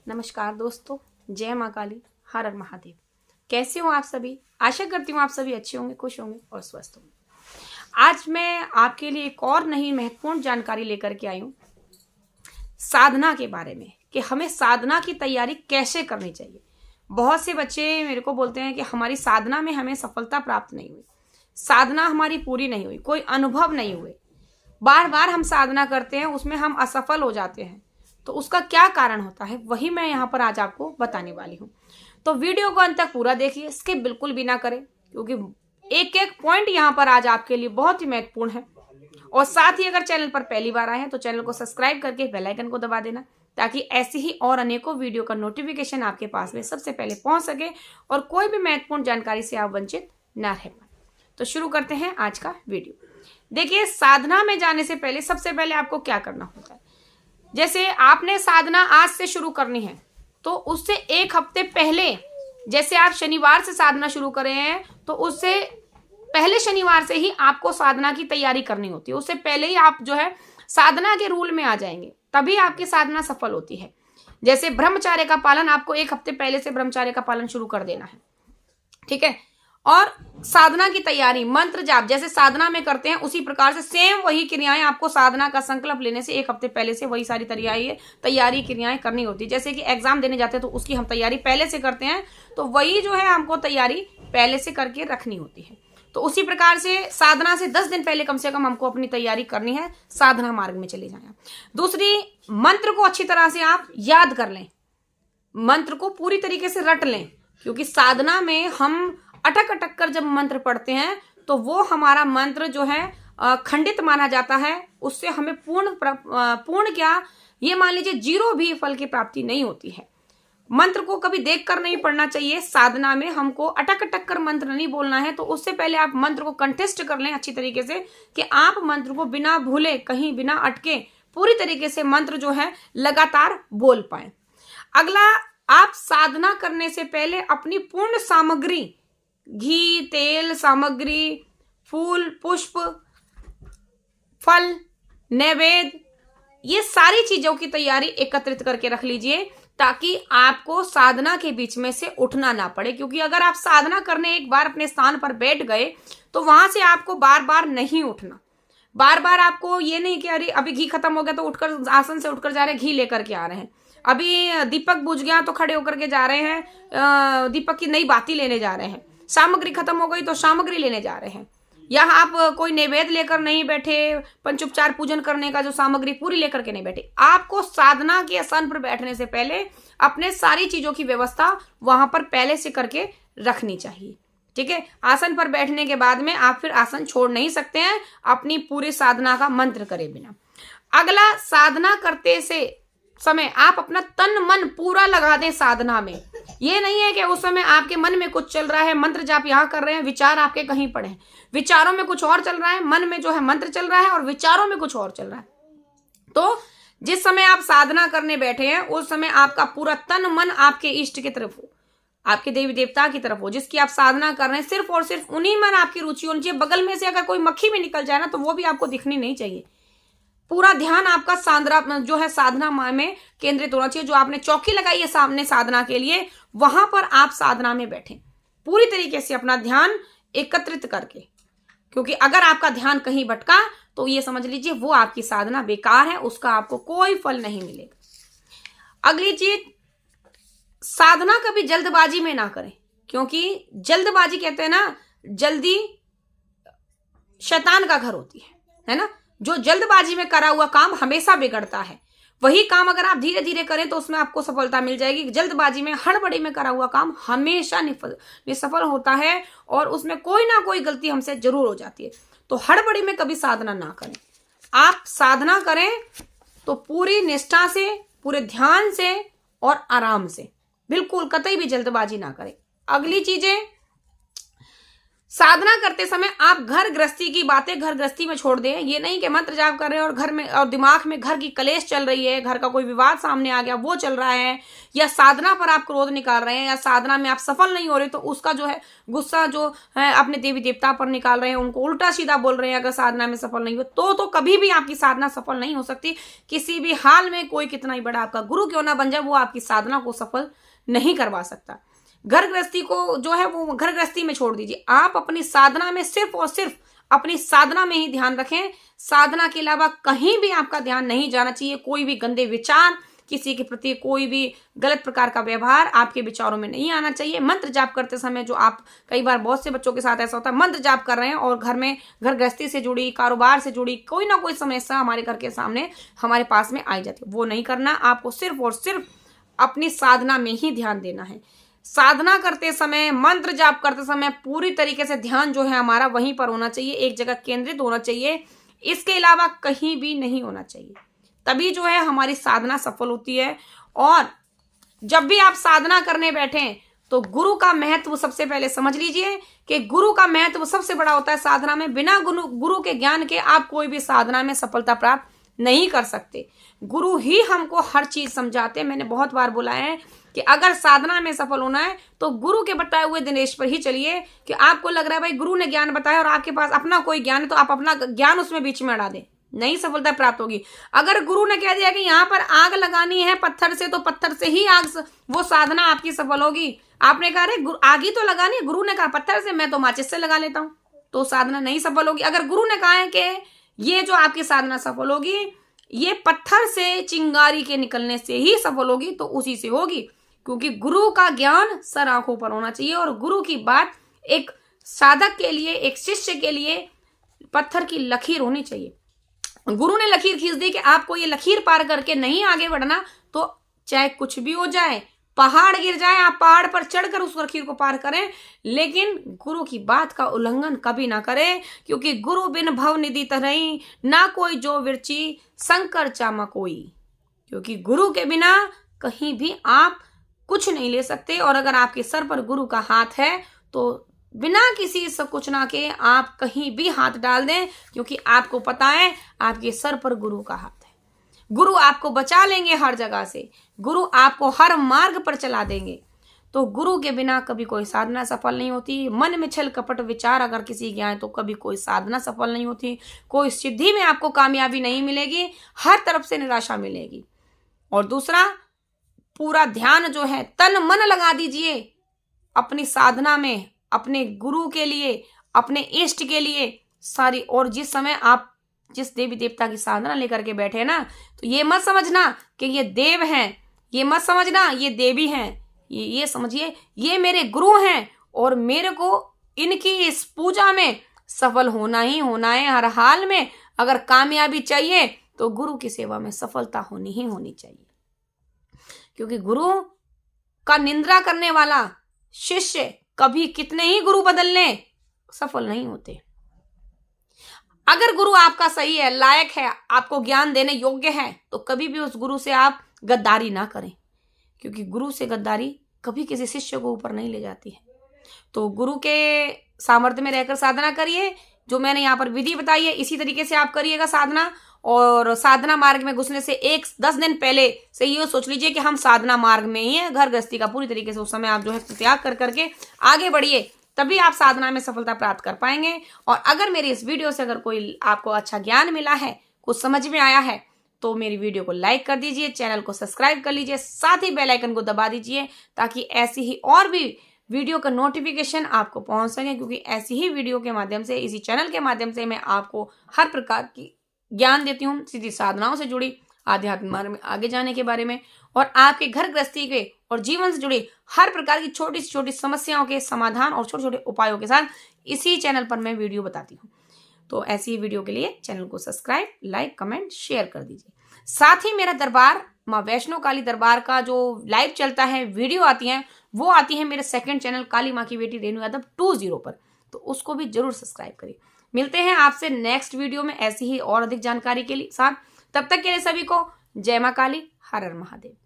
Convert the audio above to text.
नमस्कार दोस्तों, जय माँ काली, हर हर महादेव। कैसे हो आप सभी? आशा करती हूँ आप सभी अच्छे होंगे, खुश होंगे और स्वस्थ होंगे। आज मैं आपके लिए एक और नई महत्वपूर्ण जानकारी लेकर के आई हूँ साधना के बारे में कि हमें साधना की तैयारी कैसे करनी चाहिए। बहुत से बच्चे मेरे को बोलते हैं कि हमारी साधना में हमें सफलता प्राप्त नहीं हुई, साधना हमारी पूरी नहीं हुई, कोई अनुभव नहीं हुए, बार बार हम साधना करते हैं, उसमें हम असफल हो जाते हैं। तो उसका क्या कारण होता है, वही मैं यहाँ पर आज आपको बताने वाली हूँ। तो वीडियो को अंत तक पूरा देखिए, स्किप बिल्कुल भी ना करें, क्योंकि एक एक पॉइंट यहाँ पर आज आपके लिए बहुत ही महत्वपूर्ण है। और साथ ही अगर चैनल पर पहली बार आए हैं तो चैनल को सब्सक्राइब करके बेल आइकन को दबा देना, ताकि ऐसी ही और अनेकों वीडियो का नोटिफिकेशन आपके पास में सबसे पहले पहुंच सके और कोई भी महत्वपूर्ण जानकारी से आप वंचित ना रह पाए। तो शुरू करते हैं आज का वीडियो। देखिए, साधना में जाने से पहले सबसे पहले आपको क्या करना होता है। जैसे आपने साधना आज से शुरू करनी है तो उससे एक हफ्ते पहले, जैसे आप शनिवार से साधना शुरू करे हैं तो उससे पहले शनिवार से ही आपको साधना की तैयारी करनी होती है। उससे पहले ही आप जो है साधना के रूल में आ जाएंगे, तभी आपकी साधना सफल होती है। जैसे ब्रह्मचर्य का पालन, आपको एक हफ्ते पहले से ब्रह्मचर्य का पालन शुरू कर देना है, ठीक है। और साधना की तैयारी, मंत्र जाप जैसे साधना में करते हैं उसी प्रकार से सेम वही क्रियाएं आपको साधना का संकल्प लेने से एक हफ्ते पहले से वही सारी तैयारी क्रियाएं करनी होती है। जैसे कि एग्जाम देने जाते हैं तो उसकी हम तैयारी पहले से करते हैं, तो वही जो है हमको तैयारी पहले से करके रखनी होती है। तो उसी प्रकार से साधना से 10 दिन पहले कम से कम हमको अपनी तैयारी करनी है, साधना मार्ग में चले जाना। दूसरी, मंत्र को अच्छी तरह से आप याद कर लें, मंत्र को पूरी तरीके से रट लें, क्योंकि साधना में हम अटक अटक कर जब मंत्र पढ़ते हैं तो वो हमारा मंत्र जो है खंडित माना जाता है। उससे हमें पूर्ण क्या, ये मान लीजिए 0 भी फल की प्राप्ति नहीं होती है। मंत्र को कभी देखकर नहीं पढ़ना चाहिए। साधना में हमको अटक अटक कर मंत्र नहीं बोलना है। तो उससे पहले आप मंत्र को कंठस्थ कर लें अच्छी तरीके से, कि आप मंत्र को बिना भूले, कहीं बिना अटके पूरी तरीके से मंत्र जो है लगातार बोल पाए। अगला, आप साधना करने से पहले अपनी पूर्ण सामग्री, घी, तेल, सामग्री, फूल, पुष्प, फल, नैवेद्य, ये सारी चीजों की तैयारी एकत्रित करके रख लीजिए, ताकि आपको साधना के बीच में से उठना ना पड़े। क्योंकि अगर आप साधना करने एक बार अपने स्थान पर बैठ गए तो वहां से आपको बार बार नहीं उठना। बार बार आपको ये नहीं कि अरे अभी घी खत्म हो गया तो उठकर आसन से उठकर जा रहे हैं, घी लेकर के आ रहे हैं, अभी दीपक बुझ गया तो खड़े होकर के जा रहे हैं, दीपक की नई बाती लेने जा रहे हैं, सामग्री खत्म हो गई तो सामग्री लेने जा रहे हैं। यहाँ आप कोई नैवेद्य लेकर नहीं बैठे, पंचोपचार पूजन करने का जो सामग्री पूरी लेकर के नहीं बैठे। आपको साधना के आसन पर बैठने से पहले अपने सारी चीजों की व्यवस्था वहां पर पहले से करके रखनी चाहिए, ठीक है। आसन पर बैठने के बाद में आप फिर आसन छोड़ नहीं सकते हैं अपनी पूरी साधना का मंत्र करे बिना। अगला, साधना करते से समय आप अपना तन मन पूरा लगा दें साधना में। ये नहीं है कि उस समय आपके मन में कुछ चल रहा है, मंत्र जाप यहाँ कर रहे हैं, विचार आपके कहीं पड़े हैं, विचारों में कुछ और चल रहा है, मन में जो है मंत्र चल रहा है और विचारों में कुछ और चल रहा है। तो जिस समय आप साधना करने बैठे हैं उस समय आपका पूरा तन मन आपके इष्ट की तरफ हो, आपके देवी देवता की तरफ हो, जिसकी आप साधना कर रहे हैं। सिर्फ और सिर्फ उन्हीं मन आपकी रुचि होनी चाहिए। बगल में से अगर कोई मक्खी भी निकल जाए ना तो वो भी आपको दिखनी नहीं चाहिए। पूरा ध्यान आपका जो है साधना में केंद्रित होना चाहिए। जो आपने चौकी लगाई है सामने साधना के लिए, वहां पर आप साधना में बैठे पूरी तरीके से अपना ध्यान एकत्रित करके, क्योंकि अगर आपका ध्यान कहीं भटका तो ये समझ लीजिए वो आपकी साधना बेकार है, उसका आपको कोई फल नहीं मिलेगा। अगली चीज, साधना कभी जल्दबाजी में ना करें, क्योंकि जल्दबाजी कहते हैं ना, जल्दी शैतान का घर होती है ना। जो जल्दबाजी में करा हुआ काम हमेशा बिगड़ता है। वही काम अगर आप धीरे धीरे करें तो उसमें आपको सफलता मिल जाएगी। जल्दबाजी में, हड़बड़ी में करा हुआ काम हमेशा निसफल होता है और उसमें कोई ना कोई गलती हमसे जरूर हो जाती है। तो हड़बड़ी में कभी साधना ना करें। आप साधना करें तो पूरी निष्ठा से, पूरे ध्यान से और आराम से, बिल्कुल कतई भी जल्दबाजी ना करें। अगली चीजें, साधना करते समय आप घर गृहस्थी की बातें घर गृहस्थी में छोड़ दें। ये नहीं कि मंत्र जाप कर रहे हैं और घर में और दिमाग में घर की कलेश चल रही है, घर का कोई विवाद सामने आ गया वो चल रहा है, या साधना पर आप क्रोध निकाल रहे हैं, या साधना में आप सफल नहीं हो रहे तो उसका जो है गुस्सा जो है अपने देवी देवता पर निकाल रहे हैं, उनको उल्टा सीधा बोल रहे हैं अगर साधना में सफल नहीं हो तो कभी भी आपकी साधना सफल नहीं हो सकती। किसी भी हाल में कोई कितना ही बड़ा आपका गुरु क्यों ना बन जाए, वो आपकी साधना को सफल नहीं करवा सकता। घर गृहस्थी को जो है वो घर गृहस्थी में छोड़ दीजिए। आप अपनी साधना में सिर्फ और सिर्फ अपनी साधना में ही ध्यान रखें। साधना के अलावा कहीं भी आपका ध्यान नहीं जाना चाहिए। कोई भी गंदे विचार, किसी के प्रति कोई भी गलत प्रकार का व्यवहार आपके विचारों में नहीं आना चाहिए। मंत्र जाप करते समय जो आप कई बार बहुत से बच्चों के साथ ऐसा होता है, मंत्र जाप कर रहे हैं और घर में घर गृहस्थी से जुड़ी, कारोबार से जुड़ी कोई ना कोई समस्या हमारे घर के सामने हमारे पास में आई जाती है। वो नहीं करना। आपको सिर्फ और सिर्फ अपनी साधना में ही ध्यान देना है। साधना करते समय, मंत्र जाप करते समय पूरी तरीके से ध्यान जो है हमारा वहीं पर होना चाहिए, एक जगह केंद्रित होना चाहिए। इसके अलावा कहीं भी नहीं होना चाहिए। तभी जो है हमारी साधना सफल होती है। और जब भी आप साधना करने बैठें तो गुरु का महत्व सबसे पहले समझ लीजिए कि गुरु का महत्व सबसे बड़ा होता है साधना में। बिना गुरु के ज्ञान के आप कोई भी साधना में सफलता प्राप्त नहीं कर सकते। गुरु ही हमको हर चीज समझाते हैं। मैंने बहुत बार बोला है कि अगर साधना में सफल होना है तो गुरु के बताए हुए दिनेश पर ही चलिए। कि आपको लग रहा है भाई गुरु ने ज्ञान बताया और आपके पास अपना कोई ज्ञान है तो आप अपना ज्ञान उसमें बीच में अड़ा दें, नहीं सफलता प्राप्त होगी। अगर गुरु ने कह दिया कि यहाँ पर आग लगानी है पत्थर से, तो पत्थर से ही आग, वो साधना आपकी सफल होगी। आपने कहा अरे आग ही तो लगानी है, गुरु ने कहा पत्थर से, मैं तो माचिस से लगा लेता हूं, तो साधना नहीं सफल होगी। अगर गुरु ने कहा है कि ये जो आपकी साधना सफल होगी ये पत्थर से चिंगारी के निकलने से ही सफल होगी, तो उसी से होगी। क्योंकि गुरु का ज्ञान सर आंखों पर होना चाहिए और गुरु की बात एक साधक के लिए, एक शिष्य के लिए पत्थर की लकीर होनी चाहिए। गुरु ने लकीर खींच दी कि आपको ये लकीर पार करके नहीं आगे बढ़ना, तो चाहे कुछ भी हो जाए, पहाड़ गिर जाए, आप पहाड़ पर चढ़कर उस लकीर को पार करें, लेकिन गुरु की बात का उल्लंघन कभी ना करें। क्योंकि गुरु बिन भव निधि तरई, ना कोई जो विरची शंकर चामा कोई। क्योंकि गुरु के बिना कहीं भी आप कुछ नहीं ले सकते। और अगर आपके सर पर गुरु का हाथ है तो बिना किसी सकुचना के आप कहीं भी हाथ डाल दें, क्योंकि आपको पता है आपके सर पर गुरु का हाथ है। गुरु आपको बचा लेंगे हर जगह से, गुरु आपको हर मार्ग पर चला देंगे। तो गुरु के बिना कभी कोई साधना सफल नहीं होती। मन में छल कपट विचार अगर किसी के आए तो कभी कोई साधना सफल नहीं होती। कोई सिद्धि में आपको कामयाबी नहीं मिलेगी, हर तरफ से निराशा मिलेगी। और दूसरा, पूरा ध्यान जो है तन मन लगा दीजिए अपनी साधना में, अपने गुरु के लिए, अपने इष्ट के लिए सारी। और जिस समय आप जिस देवी देवता की साधना लेकर के बैठे ना, तो ये मत समझना कि ये देव हैं, ये मत समझना ये देवी हैं, ये समझिए ये मेरे गुरु हैं और मेरे को इनकी इस पूजा में सफल होना ही होना है हर हाल में। अगर कामयाबी चाहिए तो गुरु की सेवा में सफलता होनी ही होनी चाहिए। क्योंकि गुरु का निंदा करने वाला शिष्य कभी कितने ही गुरु बदल लें सफल नहीं होते। अगर गुरु आपका सही है, लायक है, आपको ज्ञान देने योग्य है, तो कभी भी उस गुरु से आप गद्दारी ना करें। क्योंकि गुरु से गद्दारी कभी किसी शिष्य को ऊपर नहीं ले जाती है। तो गुरु के सामर्थ्य में रहकर साधना करिए। जो मैंने यहाँ पर विधि बताई है इसी तरीके से आप करिएगा साधना। और साधना मार्ग में घुसने से 10 दिन पहले से ये सोच लीजिए कि हम साधना मार्ग में ही है। घर गृहस्थी का पूरी तरीके से उस समय आप जो है त्याग कर करके आगे बढ़िए, तभी आप साधना में सफलता प्राप्त कर पाएंगे। और अगर मेरी इस वीडियो से अगर कोई आपको अच्छा ज्ञान मिला है, कुछ समझ में आया है, तो मेरी वीडियो को लाइक कर दीजिए, चैनल को सब्सक्राइब कर लीजिए, साथ ही बेल आइकन को दबा दीजिए ताकि ऐसी ही और भी वीडियो का नोटिफिकेशन आपको पहुंच सके। क्योंकि ऐसी ही वीडियो के माध्यम से, इसी चैनल के माध्यम से मैं आपको हर प्रकार की ज्ञान देती हूँ, सीधी साधनाओं से जुड़ी, आध्यात्म मार्ग में आगे जाने के बारे में, और आपके घर गृहस्थी के और जीवन से जुड़ी हर प्रकार की छोटी से छोटी समस्याओं के समाधान और छोटे छोटे उपायों के साथ इसी चैनल पर मैं वीडियो बताती हूँ। तो ऐसी वीडियो के लिए चैनल को सब्सक्राइब, लाइक, कमेंट, शेयर कर दीजिए। साथ ही मेरा दरबार माँ वैष्णो काली दरबार का जो लाइव चलता है, वीडियो आती है, वो आती है मेरे सेकंड चैनल काली माँ की बेटी रेणु यादव 20 पर, तो उसको भी जरूर सब्सक्राइब करिए। मिलते हैं आपसे नेक्स्ट वीडियो में ऐसी ही और अधिक जानकारी के लिए साथ। तब तक के लिए सभी को जय माँ काली, हर हर महादेव।